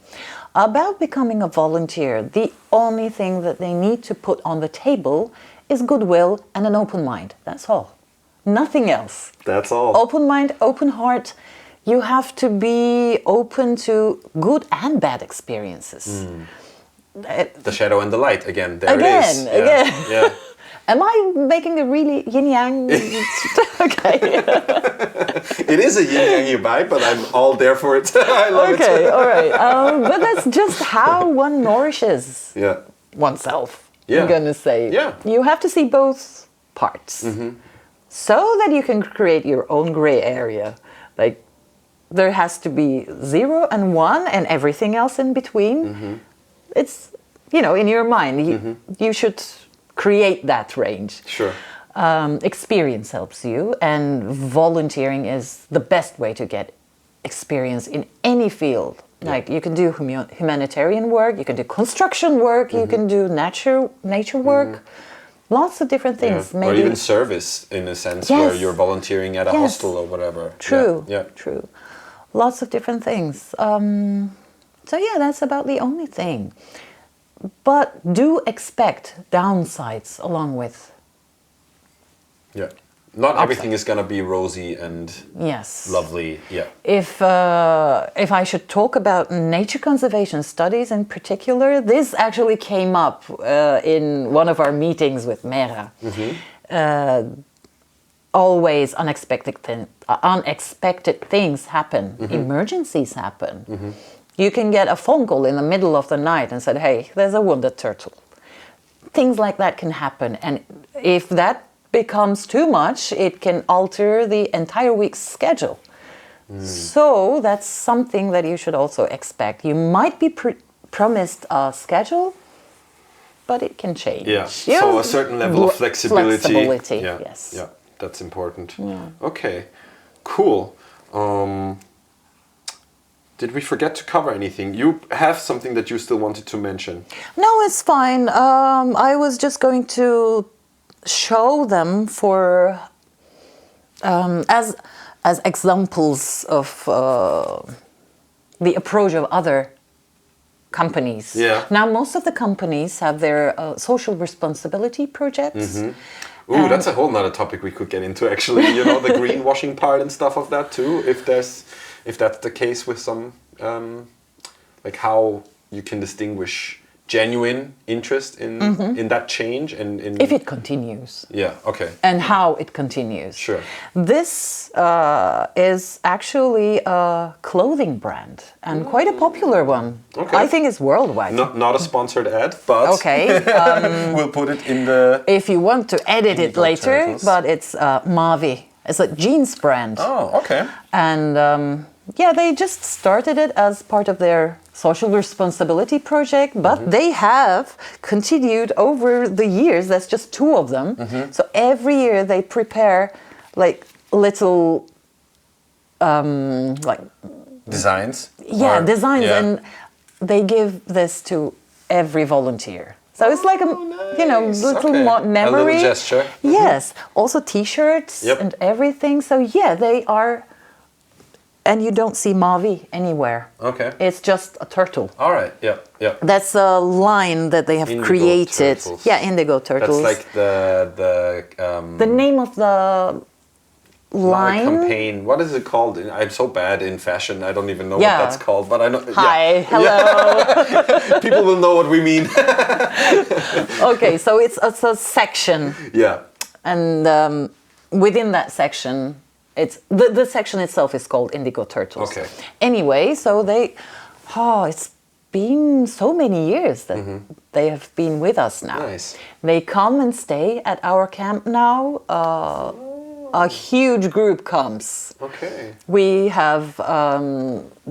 About becoming a volunteer, the only thing that they need to put on the table is goodwill and an open mind. That's all. Nothing else. That's all. Open mind, open heart. You have to be open to good and bad experiences. The shadow and the light, again. There again, it is. Again. Yeah. Am I making a really yin-yang? Okay. It is a yin-yang vibe, but I'm all there for it. I love it. Okay, all right. But that's just how one nourishes oneself, I'm going to say. Yeah. You have to see both parts so that you can create your own gray area. Like, there has to be 0 and 1 and everything else in between. It's, you know, in your mind, you should create that range. Sure. Experience helps you, and volunteering is the best way to get experience in any field. Like, you can do humanitarian work, you can do construction work, you can do nature work, lots of different things. Or even service, in a sense, where you're volunteering at a hostel or whatever. True. True. Lots of different things. So yeah, that's about the only thing. But do expect downsides along with Not everything is gonna be rosy and Yes. lovely. Yeah. If I should talk about nature conservation studies in particular, this actually came up in one of our meetings with Mera. Always unexpected things happen, emergencies happen. You can get a phone call in the middle of the night and said, hey, there's a wounded turtle. Things like that can happen, and if that becomes too much, it can alter the entire week's schedule. So that's something that you should also expect. You might be promised a schedule, but it can change. Yeah. So a certain level of flexibility. Yeah. Yes. Yeah, that's important. Yeah. Okay. Cool. Did we forget to cover anything? You have something that you still wanted to mention. No, it's fine. I was just going to show them for as examples of the approach of other companies. Yeah. Now, most of the companies have their social responsibility projects. Ooh, that's a whole nother topic we could get into, actually. You know, the greenwashing part and stuff of that too. If that's the case with some, like how you can distinguish genuine interest in that change and in If it continues. Yeah. Okay. And how it continues. Sure. This is actually a clothing brand, and quite a popular one. Okay. I think it's worldwide. Not a sponsored ad, but Okay. we'll put it in the. If you want to edit it Indigo later, turtles. but it's Mavi. It's a jeans brand. Oh, okay. And yeah, they just started it as part of their social responsibility project, but they have continued over the years. That's just 2 of them. So every year they prepare like little like Designs. designs, yeah. and they give this to every volunteer. So it's like a nice. little Okay. memory. A little gesture. Yes. Also T-shirts Yep. and everything. So yeah, they are. And you don't see Mavi anywhere. Okay. It's just a turtle. All right. Yeah. Yeah. That's a line that they have Indigo created. turtles. Yeah, indigo turtles. That's like the name of the line. campaign. What is it called? I'm so bad in fashion. I don't even know Yeah. what that's called. But I know. Hi, hello. Yeah. People will know what we mean. Okay, so it's a section, Yeah. and within that section, it's the section itself is called Indigo Turtles. Okay. Anyway, so it's been so many years that they have been with us now. Nice. They come and stay at our camp now. A huge group comes. Okay. We have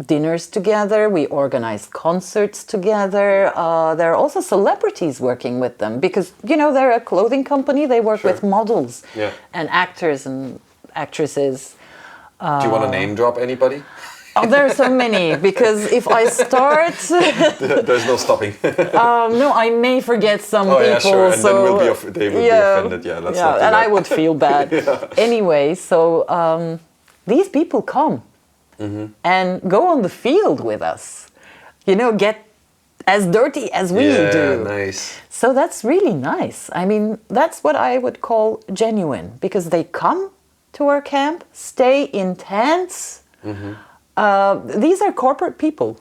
dinners together. We organize concerts together. There are also celebrities working with them because, they're a clothing company. They work Sure. with models Yeah. and actors and actresses. Do you want to name drop anybody? Oh, there are so many because if I start, There's no stopping. no, I may forget some people. Yeah, sure. And so then they will be offended. Yeah, let's not do and that. I would feel bad. Anyway, so these people come and go on the field with us. Get as dirty as we do. Nice. So that's really nice. I mean, that's what I would call genuine because they come to our camp, stay in tents. These are corporate people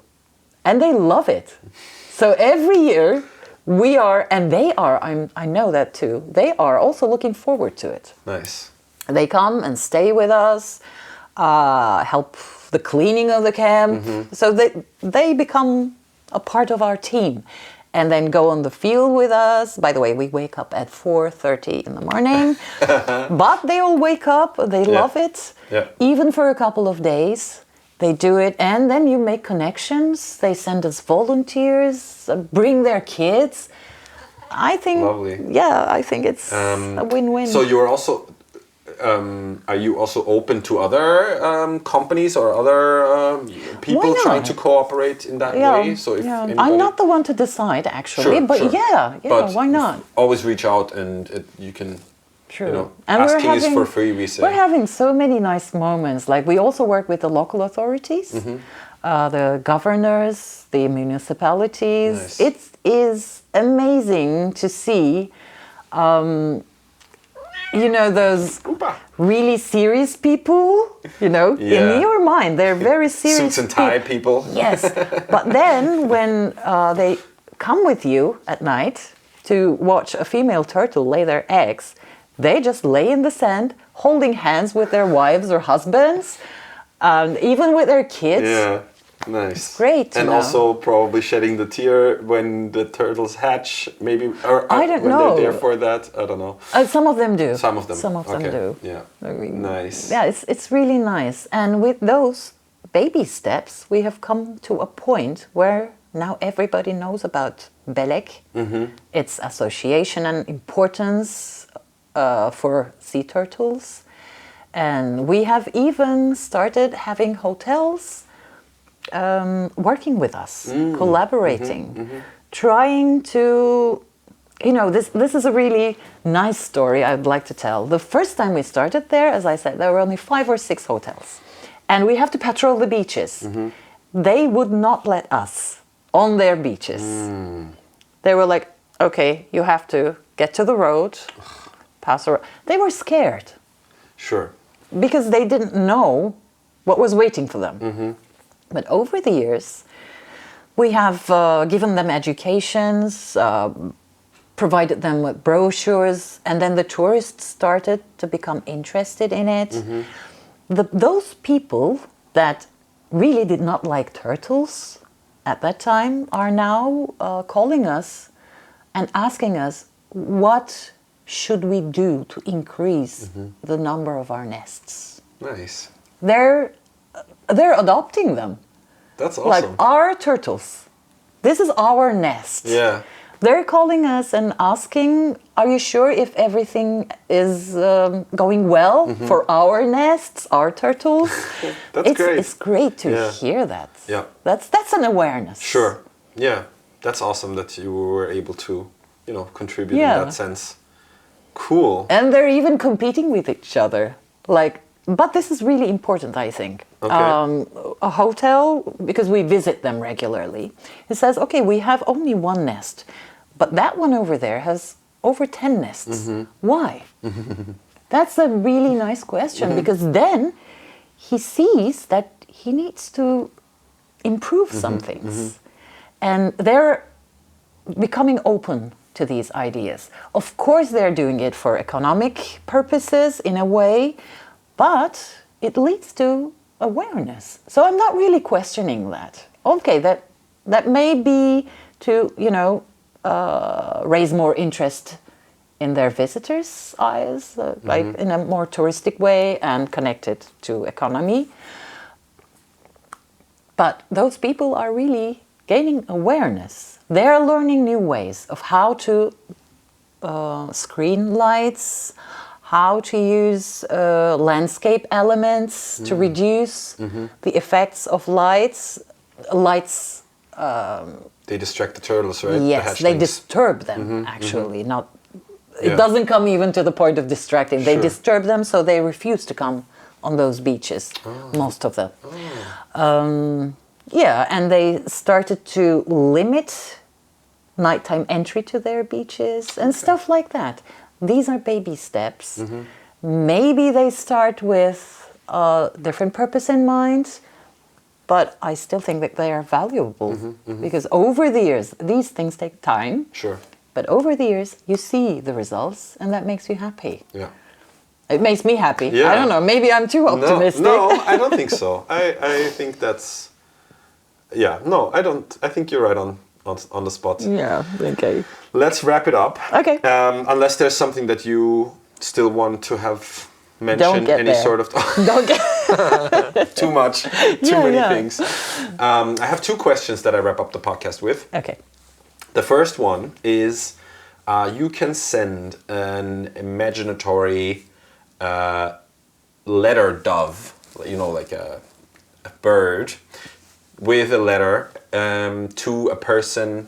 and they love it. So every year we are, and they are, I know that too, they are also looking forward to it. Nice. They come and stay with us, help the cleaning of the camp. So they become a part of our team and then go on the field with us. By the way, we wake up at 4:30 in the morning, but they all wake up, they love it, even for a couple of days. They do it, and then you make connections. They send us volunteers, bring their kids. I think, Lovely. Yeah, I think it's a win-win. So you're also, are you also open to other companies or other people Why trying not? to cooperate in that way? So if anybody, I'm not the one to decide, actually, but Sure. yeah, why not? Always reach out and you can. True. Asking is for free, we say. We're having so many nice moments. Like we also work with the local authorities, the governors, the municipalities. Nice. It is amazing to see you know, those Opa. really serious people, you know, Yeah. in your mind, they're very serious. Suits and tie people. Yes, but then when they come with you at night to watch a female turtle lay their eggs, they just lay in the sand, holding hands with their wives or husbands, even with their kids. Yeah, nice. Great to and know. also probably shedding the tear when the turtles hatch, maybe, or I don't when know. they're there for that. I don't know. Some of them do. Some of them. Some of them Okay. do. Yeah. Nice. Yeah, it's really nice. And with those baby steps, we have come to a point where now everybody knows about Belek, its association and importance for sea turtles. And we have even started having hotels working with us, collaborating, trying to, you know, this is a really nice story I'd like to tell. The first time we started there, as I said, there were only 5 or 6 hotels. And we have to patrol the beaches. They would not let us on their beaches. They were like, okay, you have to get to the road, pass the road. They were scared. Sure. Because they didn't know what was waiting for them. But over the years, we have given them educations, provided them with brochures, and then the tourists started to become interested in it. Those people that really did not like turtles at that time are now calling us and asking us, what should we do to increase the number of our nests? Nice. They're adopting them. That's Like awesome. our turtles. This is our nest. Yeah. They're calling us and asking, are you sure if everything is going well for our nests, our turtles? That's great. It's great to Yeah. hear that. Yeah. That's an awareness. Sure. Yeah. That's awesome that you were able to, you know, contribute Yeah. in that sense. Cool. And they're even competing with each other. Like, but this is really important, I think. Okay. A hotel, because we visit them regularly, it says, okay, we have only 1 nest, but that one over there has over 10 nests. Why? That's a really nice question, because then he sees that he needs to improve some things. And they're becoming open to these ideas. Of course, they're doing it for economic purposes in a way, but it leads to awareness. So I'm not really questioning that. Okay, that may be to, you know, raise more interest in their visitors' eyes, like in a more touristic way and connect it to economy. But those people are really gaining awareness. They're learning new ways of how to screen lights, how to use landscape elements to reduce the effects of lights. Lights. They distract the turtles, right? Yes, The they hatchlings. disturb them. Actually, not. It Yeah. doesn't come even to the point of distracting. They Sure. disturb them, so they refuse to come on those beaches. Most of them. Yeah, and they started to limit nighttime entry to their beaches and stuff like that. These are baby steps. Maybe they start with a different purpose in mind, but I still think that they are valuable because over the years, these things take time, Sure. but over the years, you see the results and that makes you happy. Yeah. It makes me happy. Yeah. I don't know, maybe I'm too optimistic. No, I don't think so. I think that's... Yeah, no, I don't. I think you're right on the spot. Yeah, okay. Let's wrap it up. Okay. Unless there's something that you still want to have mentioned, get any there. sort of Don't get... too much, too Yeah, many yeah. things. I have 2 questions that I wrap up the podcast with. Okay. The first one is you can send an imaginatory letter dove, you know, like a bird, with a letter to a person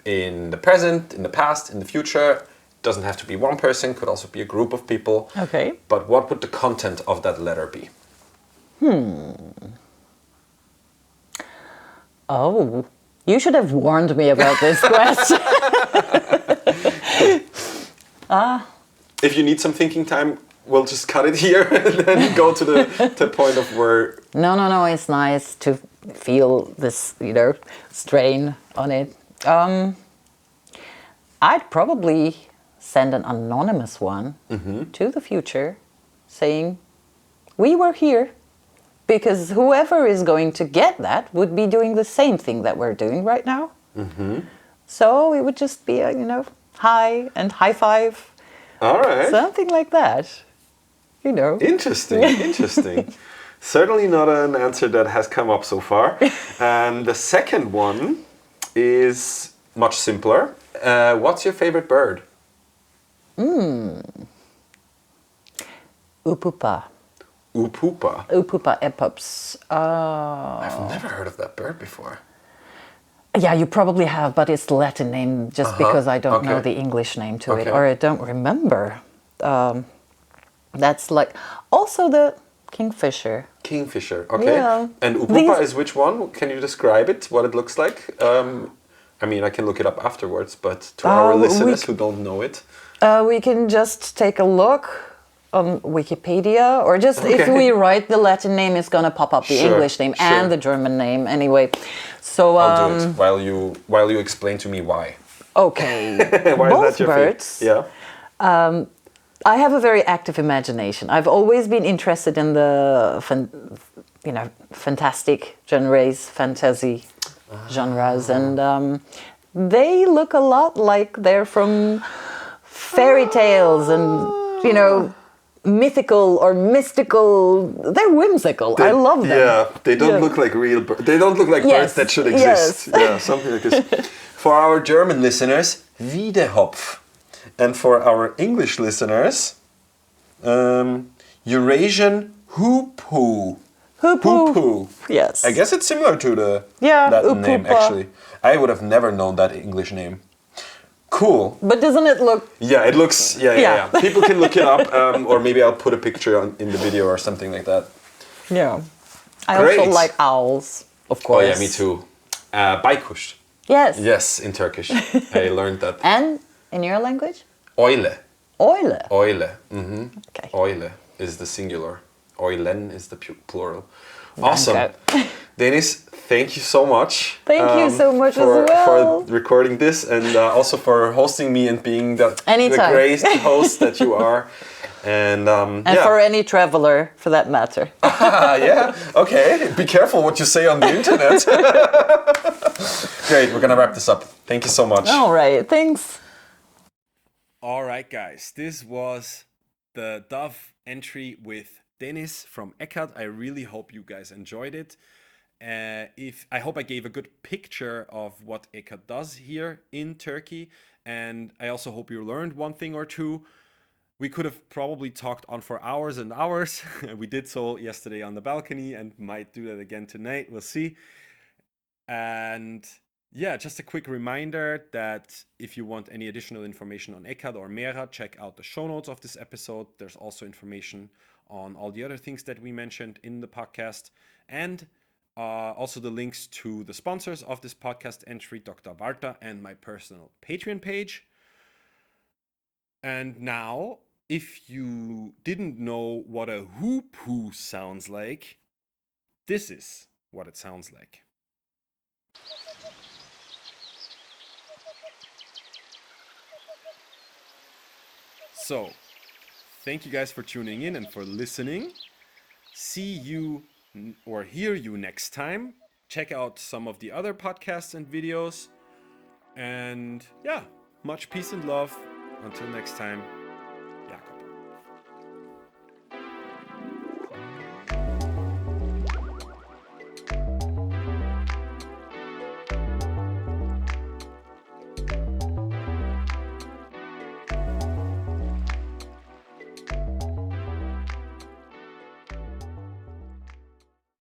in the present, in the past, in the future. Doesn't have to be one person, could also be a group of people. Okay. But what would the content of that letter be? Oh, you should have warned me about this question. if you need some thinking time, we'll just cut it here and then go to the point of where... No, it's nice to feel this, strain on it. I'd probably send an anonymous one to the future saying, we were here, because whoever is going to get that would be doing the same thing that we're doing right now. So it would just be a, hi and high five. All right. Something like that. Interesting. Certainly not an answer that has come up so far. And the second one is much simpler. What's your favorite bird? Upupa. Upupa epops. I've never heard of that bird before. Yeah, you probably have, but it's the Latin name just because I don't know the English name to it, or I don't remember. That's like also the kingfisher. Kingfisher, okay. Yeah. And upupa is which one? Can you describe it, what it looks like? I mean, I can look it up afterwards, but to our listeners who don't know it. We can just take a look on Wikipedia, or just if we write the Latin name, it's going to pop up the English name and the German name anyway. So I'll do it while you explain to me why. Okay. Why Both is that your birds. Yeah. I have a very active imagination. I've always been interested in the fantastic genres, fantasy genres, and they look a lot like they're from fairy tales and mythical or mystical. They're whimsical. I love them. Yeah, they don't look like real birds. They don't look like birds that should exist. Yeah, something like this. For our German listeners, Wiedehopf. And for our English listeners, Eurasian hoopoe. Hoopoe. Yes. I guess it's similar to the Latin name, actually. I would have never known that English name. Cool. But doesn't it look... Yeah, it looks... Yeah. People can look it up, or maybe I'll put a picture in the video or something like that. Yeah. I also like owls, of course. Oh yeah, me too. Baykuş. Yes. Yes, in Turkish. I learned that. And in your language? Oile. Oile. Oile. Mm-hmm. Okay. Oile is the singular. Oilen is the plural. Awesome. Deniz, thank you so much. Thank you so much as well. For recording this, and also for hosting me and being the great host that you are. And for any traveler, for that matter. Yeah, okay. Be careful what you say on the internet. Great, we're going to wrap this up. Thank you so much. All right, thanks. All right, guys, this was the Dove entry with Deniz from EKAD. I really hope you guys enjoyed it. I hope I gave a good picture of what EKAD does here in Turkey, and I also hope you learned one thing or two. We could have probably talked on for hours and hours. We did so yesterday on the balcony and might do that again tonight. We'll see. And yeah, just a quick reminder that if you want any additional information on EKAD or MERA, check out the show notes of this episode. There's also information on all the other things that we mentioned in the podcast, and also the links to the sponsors of this podcast entry, Dr. Warta, and my personal Patreon page. And now, if you didn't know what a hoopoe sounds like, this is what it sounds like. So, thank you guys for tuning in and for listening. See you or hear you next time. Check out some of the other podcasts and videos. And yeah, much peace and love. Until next time.